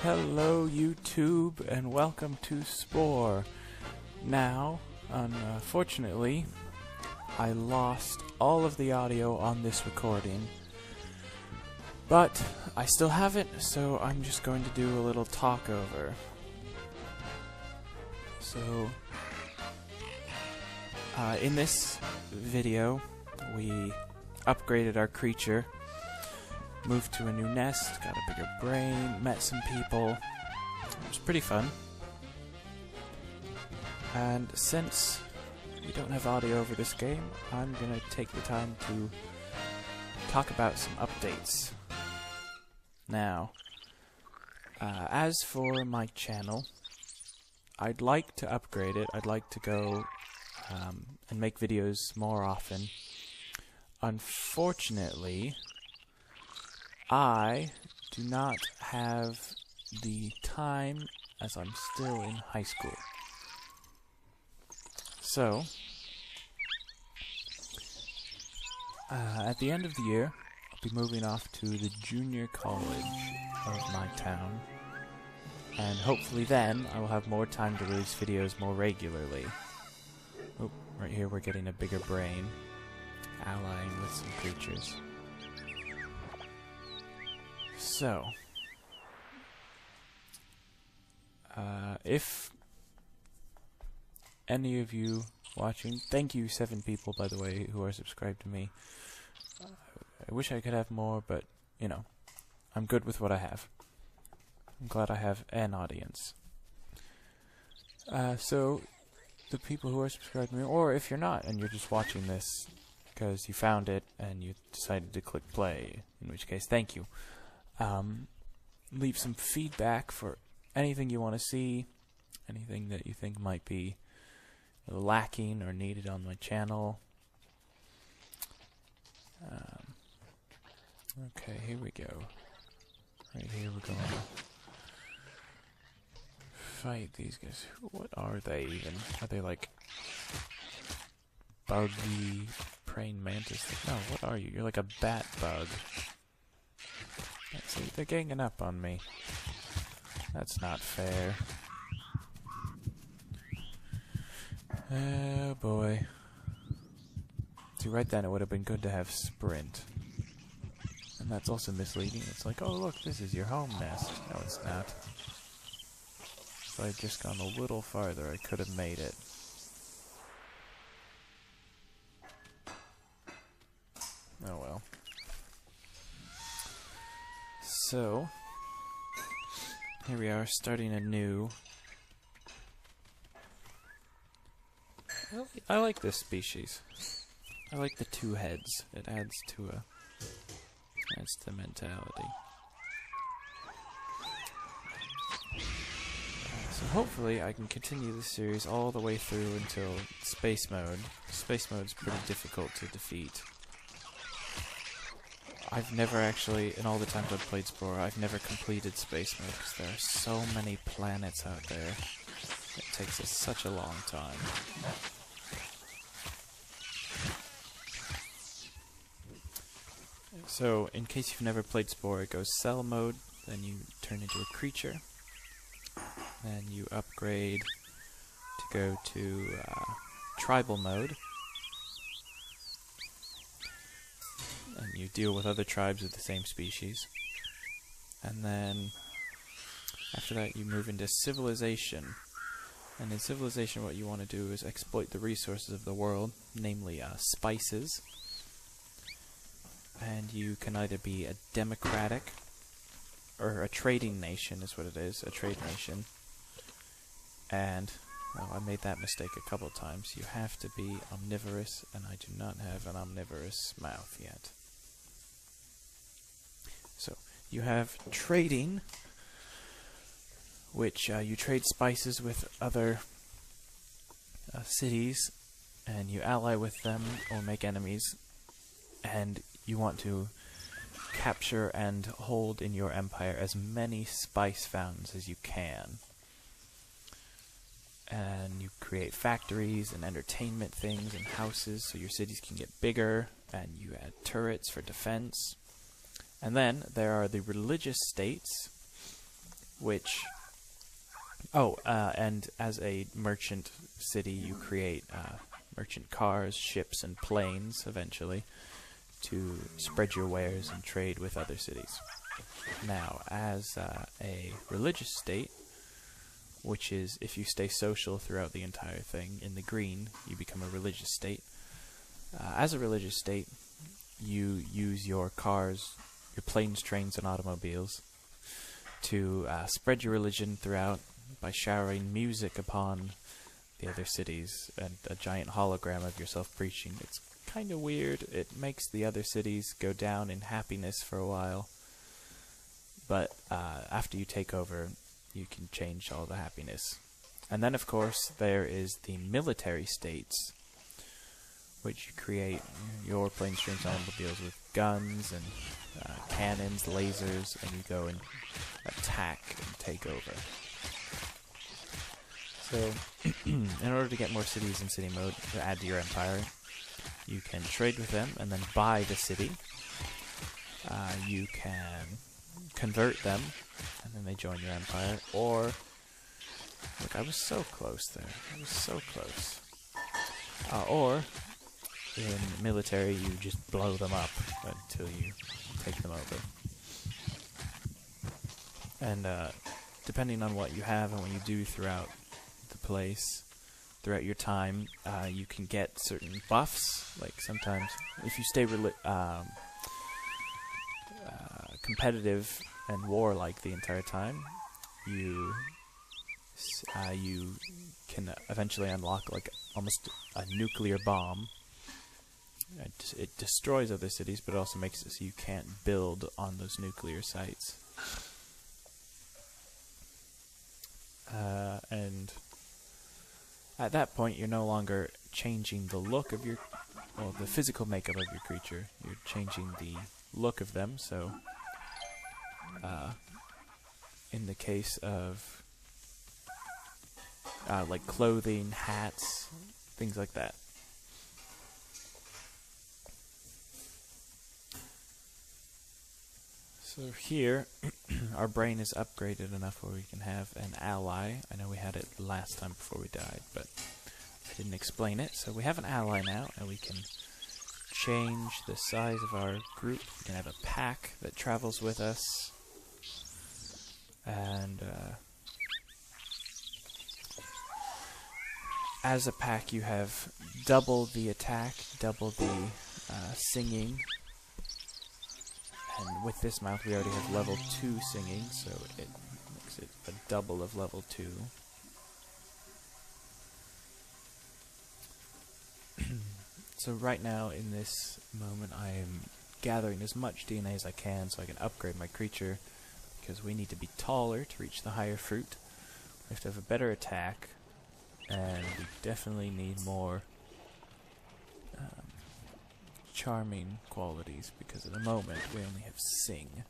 Hello YouTube and welcome to Spore. Now, unfortunately, I lost all of the audio on this recording, but I still have it, so I'm just going to do a little talk over. So, in this video, we upgraded our creature, moved to a new nest, got a bigger brain, met some people. It was pretty fun. And since we don't have audio over this game, I'm gonna take the time to talk about some updates. Now, as for my channel, I'd like to upgrade it. I'd like to go and make videos more often. Unfortunately, I do not have the time as I'm still in high school. So, at the end of the year, I'll be moving off to the junior college of my town, and hopefully then I will have more time to release videos more regularly. Oh, right here we're getting a bigger brain, allying with some creatures. So, if any of you watching, thank you 7 people by the way who are subscribed to me. I wish I could have more, but you know, I'm good with what I have. I'm glad I have an audience. So, the people who are subscribed to me, or if you're not and you're just watching this because you found it and you decided to click play, in which case thank you. Leave some feedback for anything you want to see, anything that you think might be lacking or needed on my channel. Okay, here we go. Right here we're going to fight these guys. What are they even? Are they like buggy praying mantis? No, what are you? You're like a bat bug. See, they're ganging up on me. That's not fair. Oh boy. See, right then it would have been good to have sprint. And that's also misleading. It's like, oh look, this is your home nest. No, it's not. If I'd just gone a little farther, I could have made it. Oh well. So, here we are, starting anew. I like this species. I like the 2 heads. It adds to the mentality. So hopefully I can continue this series all the way through until space mode. Space mode's pretty difficult to defeat. I've never actually, in all the times I've played Spore, I've never completed space mode because there are so many planets out there. It takes us such a long time. So, in case you've never played Spore, it goes cell mode, then you turn into a creature, then you upgrade to go to tribal mode, and you deal with other tribes of the same species. And then after that you move into civilization. And in civilization what you want to do is exploit the resources of the world, namely spices. And you can either be a democratic, or a trading nation is what it is, a trade nation. And, well, I made that mistake a couple of times. You have to be omnivorous, and I do not have an omnivorous mouth yet. So, you have trading, which you trade spices with other cities, and you ally with them or make enemies, and you want to capture and hold in your empire as many spice fountains as you can. And you create factories and entertainment things and houses so your cities can get bigger, and you add turrets for defense. And then there are the religious states, which... Oh, and as a merchant city, you create merchant cars, ships, and planes, eventually, to spread your wares and trade with other cities. Now, as a religious state, which is if you stay social throughout the entire thing, in the green, you become a religious state. As a religious state, you use your cars, your planes, trains, and automobiles to spread your religion throughout by showering music upon the other cities and a giant hologram of yourself preaching. It's kind of weird. It makes the other cities go down in happiness for a while, but after you take over, you can change all the happiness. And then, of course, there is the military states, which you create your planes, trains, automobiles with guns and cannons, lasers, and you go and attack and take over. So, in order to get more cities in city mode to add to your empire, you can trade with them and then buy the city. You can convert them, and then they join your empire. Or, look, I was so close there. I was so close. Or, in military, you just blow them up until you take them over. And depending on what you have and what you do throughout the place, throughout your time, you can get certain buffs. Like sometimes, if you stay competitive and warlike the entire time, you can eventually unlock like almost a nuclear bomb. It destroys other cities, but it also makes it so you can't build on those nuclear sites. And at that point, you're no longer changing the look of your, well, the physical makeup of your creature. You're changing the look of them. So, in the case of like clothing, hats, things like that. So here, our brain is upgraded enough where we can have an ally. I know we had it last time before we died, but I didn't explain it. So we have an ally now, and we can change the size of our group. We can have a pack that travels with us. And as a pack, you have double the attack, double the singing. And with this mount, we already have level 2 singing, so it makes it a double of level 2. So right now, in this moment, I am gathering as much DNA as I can so I can upgrade my creature, because we need to be taller to reach the higher fruit. We have to have a better attack, and we definitely need more charming qualities, because at the moment we only have sing.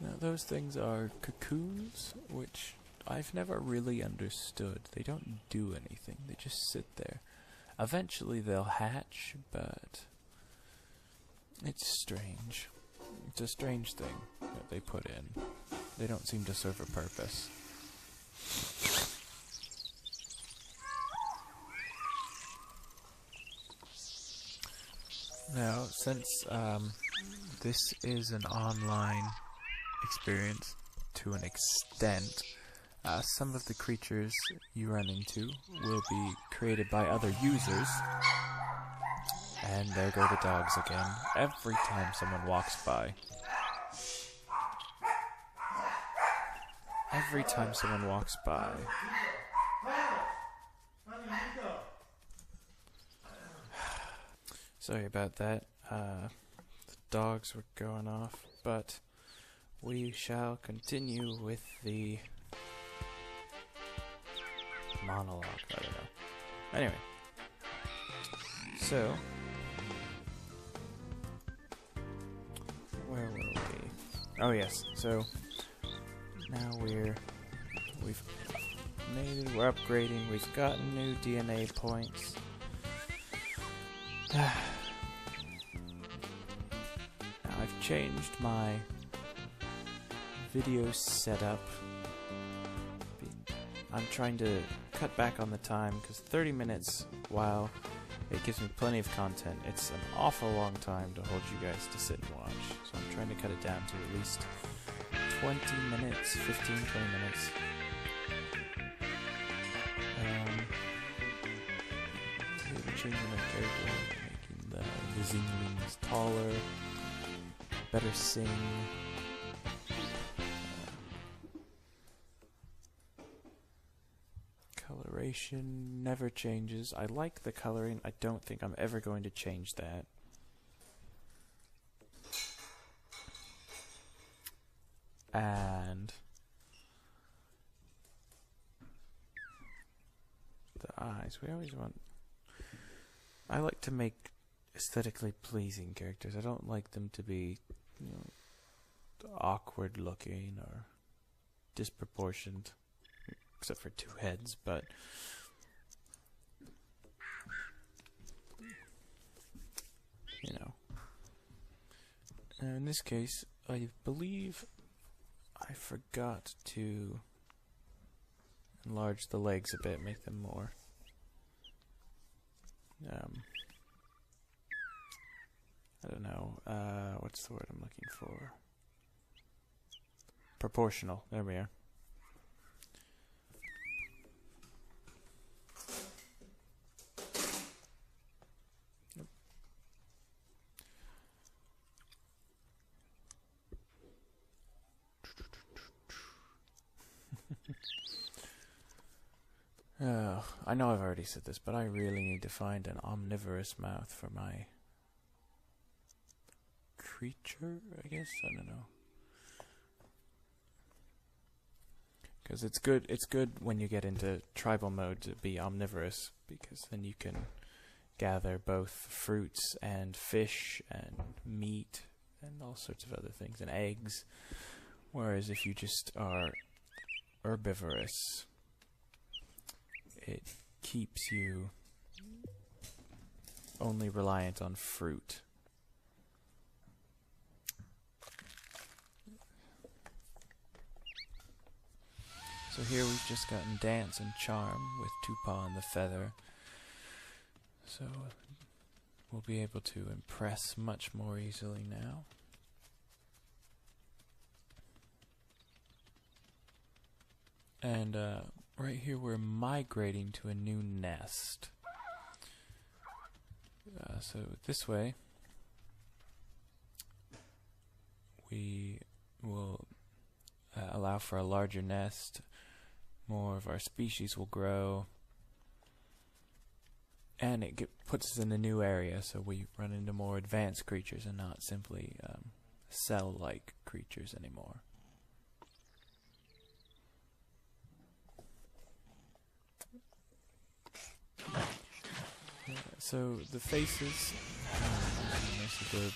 Now those things are cocoons, which I've never really understood. They don't do anything, they just sit there. Eventually they'll hatch, but it's strange. It's a strange thing that they put in. They don't seem to serve a purpose. Now, since this is an online experience to an extent, some of the creatures you run into will be created by other users. And there go the dogs again, every time someone walks by. Every time someone walks by. Sorry about that. The dogs were going off, but we shall continue with the monologue. I don't know. Anyway. So, where were we? Oh yes, so now we've made it, we're upgrading, we've gotten new DNA points. Now I've changed my video setup. I'm trying to cut back on the time because 30 minutes, while it gives me plenty of content, it's an awful long time to hold you guys to sit and watch. So I'm trying to cut it down to at least 20 minutes, 15, 20 minutes. We're changing our character, making the Zinglings taller, better sing. Coloration never changes. I like the coloring. I don't think I'm ever going to change that. And the eyes. We always want... I like to make aesthetically pleasing characters. I don't like them to be, you know, awkward looking or disproportioned. Except for two heads, but you know. In this case, I believe I forgot to enlarge the legs a bit, make them more I don't know, what's the word I'm looking for? Proportional. There we are. I know I've already said this, but I really need to find an omnivorous mouth for my creature, I guess? I don't know. Because it's good when you get into tribal mode to be omnivorous, because then you can gather both fruits and fish and meat and all sorts of other things, and eggs. Whereas if you just are herbivorous, it keeps you only reliant on fruit. So here we've just gotten Dance and Charm with Tupaw and the Feather. So we'll be able to impress much more easily now. And right here we're migrating to a new nest. So this way we will allow for a larger nest. More of our species will grow. And it puts us in a new area, so we run into more advanced creatures and not simply cell-like creatures anymore. So the faces, the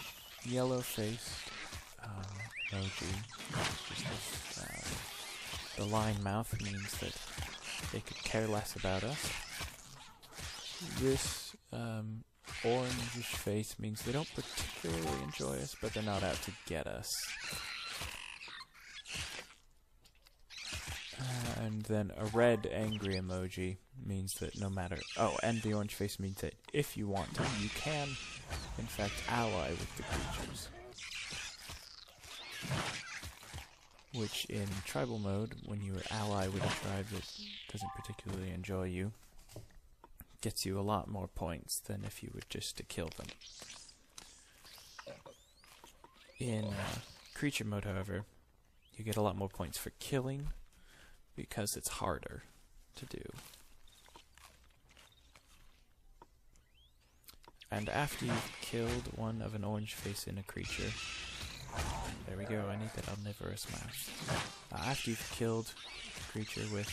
yellow-faced emoji, the line mouth means that they could care less about us. This orangish face means they don't particularly enjoy us, but they're not out to get us. And then a red angry emoji means that no matter... Oh, and the orange face means that if you want to, you can, in fact, ally with the creatures. Which, in tribal mode, when you ally with a tribe that doesn't particularly enjoy you, gets you a lot more points than if you were just to kill them. In creature mode, however, you get a lot more points for killing, because it's harder to do. And after you've killed one of an orange face in a creature, there we go, I need that omnivorous mouth. After you've killed a creature with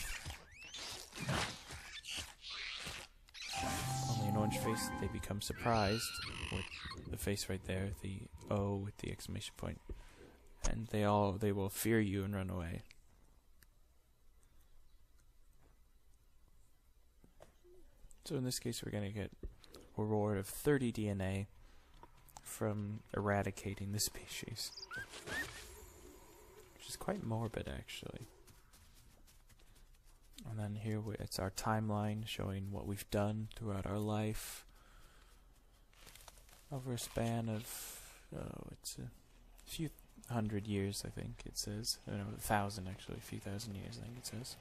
only an orange face, they become surprised with the face right there, the O with the exclamation point, and they will fear you and run away. So in this case we're going to get reward of 30 DNA from eradicating the species. Which is quite morbid, actually. And then here it's our timeline showing what we've done throughout our life over a span of, it's a few hundred years, I think it says. Oh, no, 1,000 actually, a few thousand years, I think it says.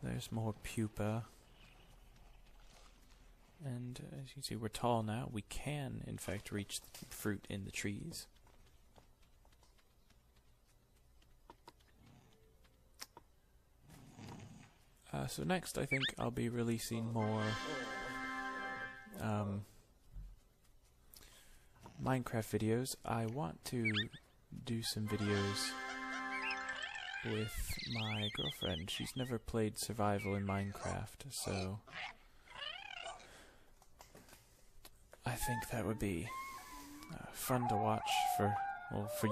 There's more pupa. And as you can see, we're tall now. We can, in fact, reach the fruit in the trees. So next, I think I'll be releasing more Minecraft videos. I want to do some videos with my girlfriend. She's never played survival in Minecraft, so I think that would be fun to watch for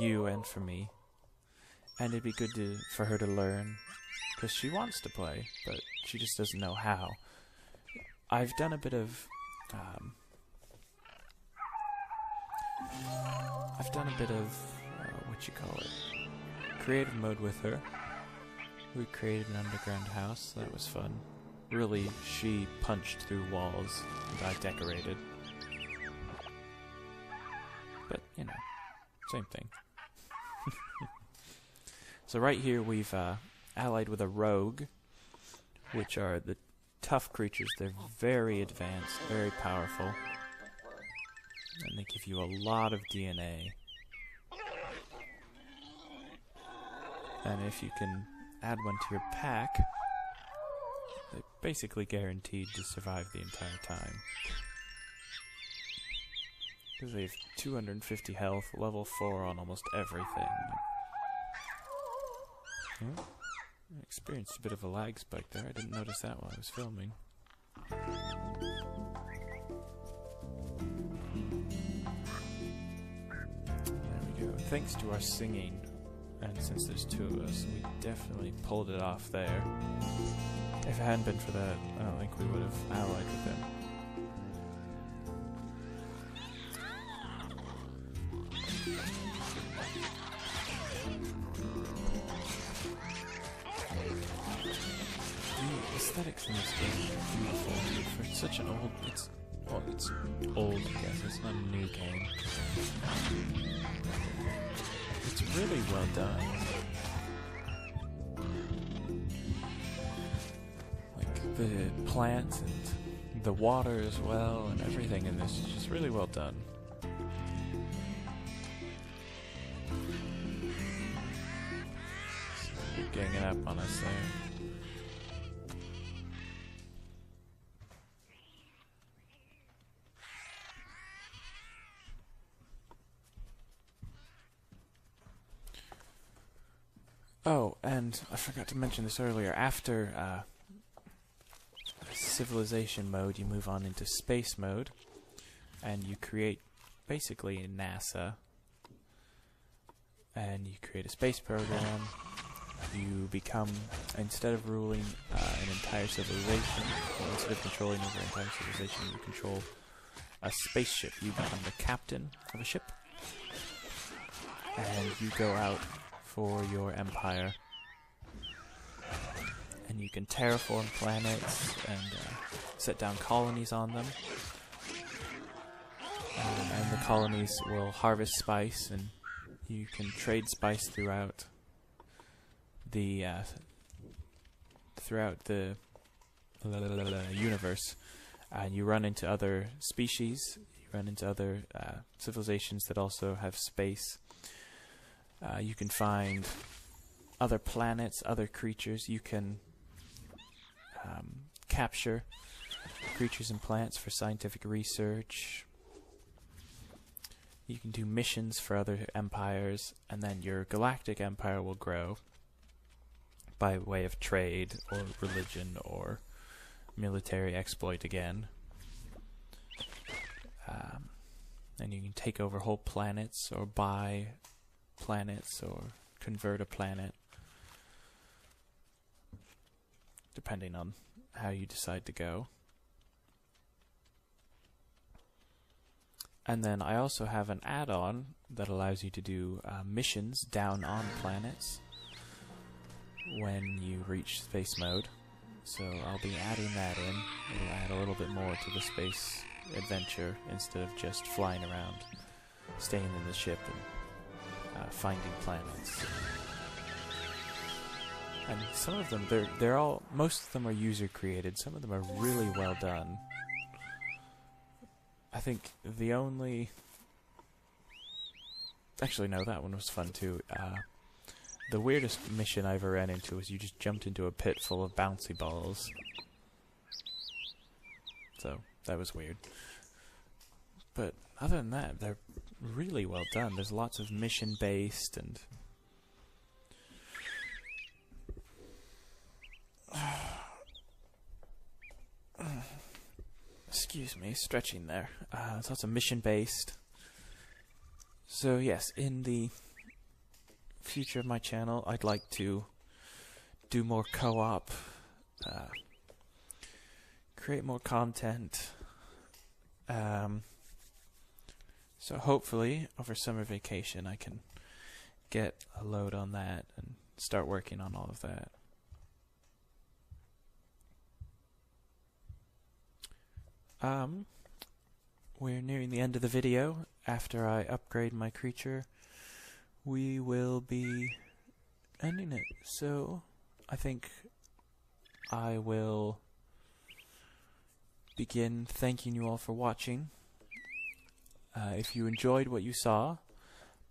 you and for me. And it'd be good for her to learn, because she wants to play, but she just doesn't know how. I've done a bit of what you call it, creative mode with her. We created an underground house. That was fun. Really, she punched through walls and I decorated. But, you know, same thing. So right here we've allied with a rogue, which are the tough creatures. They're very advanced, very powerful, and they give you a lot of DNA. And if you can add one to your pack, they're basically guaranteed to survive the entire time. Because they have 250 health, level 4 on almost everything. Oh, I experienced a bit of a lag spike there. I didn't notice that while I was filming. There we go. Thanks to our singing, and since there's two of us, we definitely pulled it off there. If it hadn't been for that, I don't think we would have allied with him. Aesthetics in this game are beautiful. For such an old, it's old, I guess. It's not a new game. It's really well done. Like the plants and the water as well, and everything in this is just really well done. Ganging up on us there. Oh, and I forgot to mention this earlier. After civilization mode, you move on into space mode, and you create basically a NASA, and you create a space program. You become, instead of ruling an entire civilization, or instead of controlling over an entire civilization, you control a spaceship. You become the captain of a ship, and you go out for your empire, and you can terraform planets and set down colonies on them, and the colonies will harvest spice, and you can trade spice throughout the universe, and you run into other species, you run into other civilizations that also have space. You can find other planets, other creatures. You can capture creatures and plants for scientific research. You can do missions for other empires, and then your galactic empire will grow by way of trade or religion or military exploit again. And you can take over whole planets or buy planets or convert a planet, depending on how you decide to go. And then I also have an add-on that allows you to do missions down on planets when you reach space mode. So I'll be adding that in. It'll add a little bit more to the space adventure instead of just flying around, staying in the ship and finding planets. And some of them, most of them are user created. Some of them are really well done. I think the only... Actually, no, that one was fun too. The weirdest mission I ever ran into was you just jumped into a pit full of bouncy balls. So, that was weird. But other than that, they're really well done. There's lots of mission-based and... Excuse me, stretching there. There's lots of mission-based. So yes, in the future of my channel, I'd like to do more co-op, create more content. So hopefully, over summer vacation, I can get a load on that and start working on all of that. We're nearing the end of the video. After I upgrade my creature, we will be ending it. So, I think I will begin thanking you all for watching. If you enjoyed what you saw,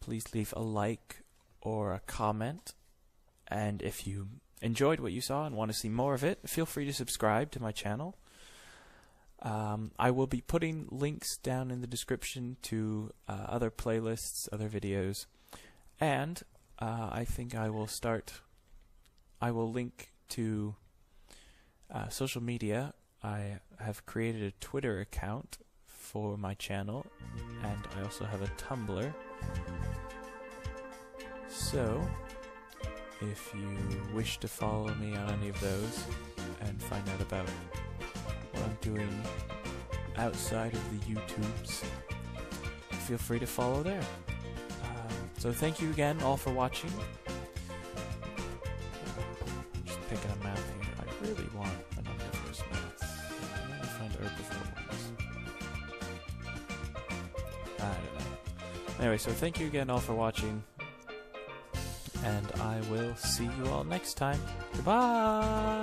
please leave a like or a comment. And if you enjoyed what you saw and want to see more of it, feel free to subscribe to my channel. I will be putting links down in the description to other playlists, other videos, and I think I will link to social media. I have created a Twitter account for my channel, and I also have a Tumblr. So, if you wish to follow me on any of those and find out about what I'm doing outside of the YouTubes, feel free to follow there. So thank you again all for watching. I'm just picking a map here. I really want an omnivorous map. I'm going to find herbivore ones. I don't know. Anyway, so thank you again all for watching, and I will see you all next time. Goodbye!